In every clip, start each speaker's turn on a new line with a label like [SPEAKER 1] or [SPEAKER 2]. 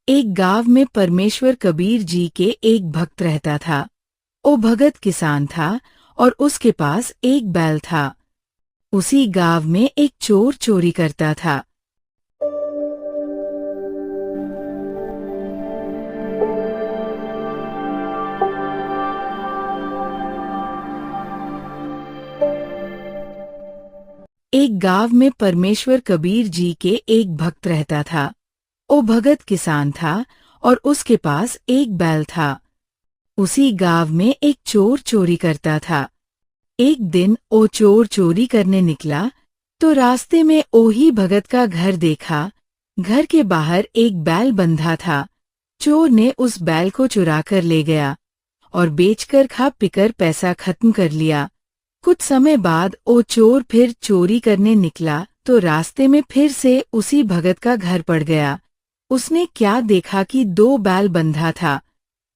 [SPEAKER 1] एक गांव में परमेश्वर कबीर जी के एक भक्त रहता था। वो भगत किसान था और उसके पास एक बैल था। उसी गांव में एक चोर चोरी करता था। एक गांव में परमेश्वर कबीर जी के एक भक्त रहता था। वो भगत किसान था और उसके पास एक बैल था। उसी गांव में एक चोर चोरी करता था। एक दिन वो चोर चोरी करने निकला तो रास्ते में ओही भगत का घर देखा। घर के बाहर एक बैल बंधा था। चोर ने उस बैल को चुरा कर ले गया और बेचकर खा पीकर पैसा खत्म कर लिया। कुछ समय बाद वो चोर फिर चोरी करने निकला तो रास्ते में फिर से उसी भगत का घर पड़ गया। उसने क्या देखा कि 2 बैल बंधा था।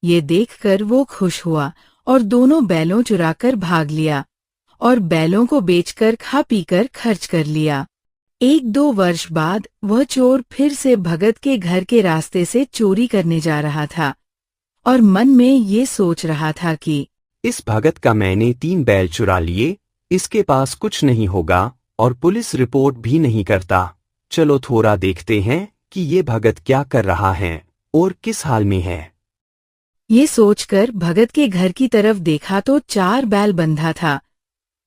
[SPEAKER 1] ये देखकर वो खुश हुआ और दोनों बैलों चुराकर भाग लिया और बैलों को बेचकर खा पीकर खर्च कर लिया। 1-2 वर्ष बाद वह चोर फिर से भगत के घर के रास्ते से चोरी करने जा रहा था और मन में ये सोच रहा था कि
[SPEAKER 2] इस भगत का मैंने 3 बैल चुरा लिए, इसके पास कुछ नहीं होगा और पुलिस रिपोर्ट भी नहीं करता। चलो थोड़ा देखते हैं कि ये भगत क्या कर रहा है और किस हाल में है।
[SPEAKER 1] ये सोचकर भगत के घर की तरफ देखा तो 4 बैल बंधा था।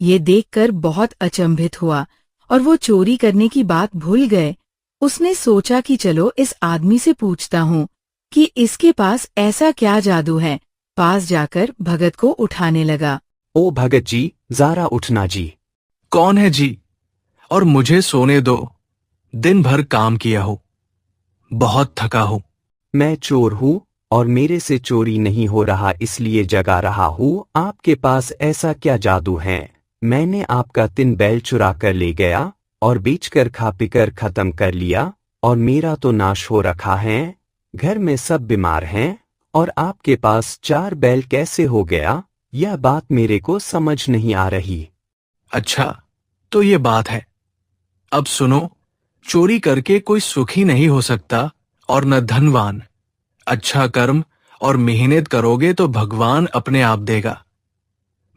[SPEAKER 1] ये देखकर बहुत अचंभित हुआ और वो चोरी करने की बात भूल गए। उसने सोचा कि चलो इस आदमी से पूछता हूँ कि इसके पास ऐसा क्या जादू है। पास जाकर भगत को उठाने लगा।
[SPEAKER 2] ओ भगत जी, जरा उठना जी।
[SPEAKER 3] कौन है जी? और मुझे सोने दो, दिन भर काम किया हो, बहुत थका हूं।
[SPEAKER 2] मैं चोर हूँ और मेरे से चोरी नहीं हो रहा, इसलिए जगा रहा हूँ। आपके पास ऐसा क्या जादू है? मैंने आपका 3 बैल चुरा कर ले गया और बेचकर खा पीकर खत्म कर लिया और मेरा तो नाश हो रखा है। घर में सब बीमार हैं और आपके पास 4 बैल कैसे हो गया? यह बात मेरे को समझ नहीं आ रही।
[SPEAKER 3] अच्छा, तो ये बात है। अब सुनो, चोरी करके कोई सुखी नहीं हो सकता और न धनवान। अच्छा कर्म और मेहनत करोगे तो भगवान अपने आप देगा।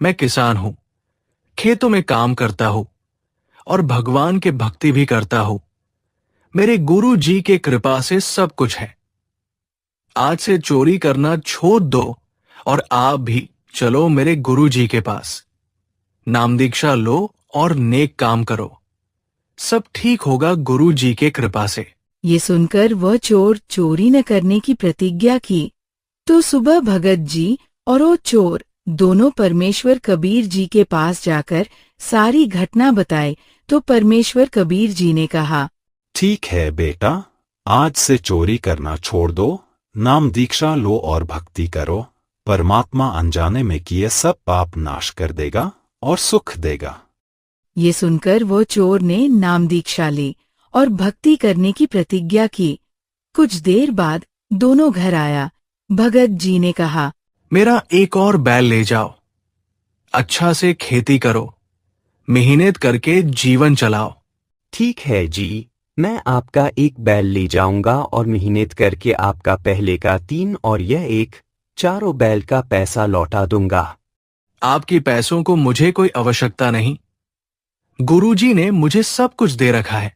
[SPEAKER 3] मैं किसान हूं, खेतों में काम करता हूं और भगवान के भक्ति भी करता हूं। मेरे गुरु जी के कृपा से सब कुछ है। आज से चोरी करना छोड़ दो और आप भी चलो मेरे गुरु जी के पास। नाम दीक्षा लो और नेक काम करो, सब ठीक होगा गुरु जी के कृपा से।
[SPEAKER 1] ये सुनकर वह चोर चोरी न करने की प्रतिज्ञा की। तो सुबह भगत जी और वो चोर दोनों परमेश्वर कबीर जी के पास जाकर सारी घटना बताई। तो परमेश्वर कबीर जी ने कहा,
[SPEAKER 4] ठीक है बेटा, आज से चोरी करना छोड़ दो, नाम दीक्षा लो और भक्ति करो। परमात्मा अनजाने में किए सब पाप नाश कर देगा और सुख देगा।
[SPEAKER 1] ये सुनकर वो चोर ने नाम दीक्षा ली और भक्ति करने की प्रतिज्ञा की। कुछ देर बाद दोनों घर आया। भगत जी ने कहा,
[SPEAKER 3] मेरा एक और बैल ले जाओ, अच्छा से खेती करो, मेहनत करके जीवन चलाओ।
[SPEAKER 2] ठीक है जी, मैं आपका एक बैल ले जाऊंगा और मेहनत करके आपका पहले का 3 और यह एक 4 बैल का पैसा लौटा दूंगा।
[SPEAKER 3] आपकी पैसों को मुझे कोई आवश्यकता नहीं। गुरुजी ने मुझे सब कुछ दे रखा है।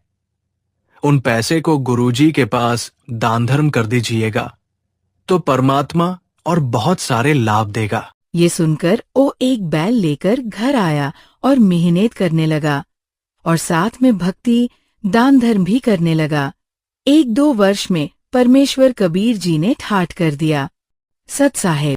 [SPEAKER 3] उन पैसे को गुरुजी के पास दान धर्म कर दीजिएगा तो परमात्मा और बहुत सारे लाभ देगा।
[SPEAKER 1] ये सुनकर वो एक बैल लेकर घर आया और मेहनत करने लगा और साथ में भक्ति दान धर्म भी करने लगा। 1-2 वर्ष में परमेश्वर कबीर जी ने ठाठ कर दिया। सत साहेब।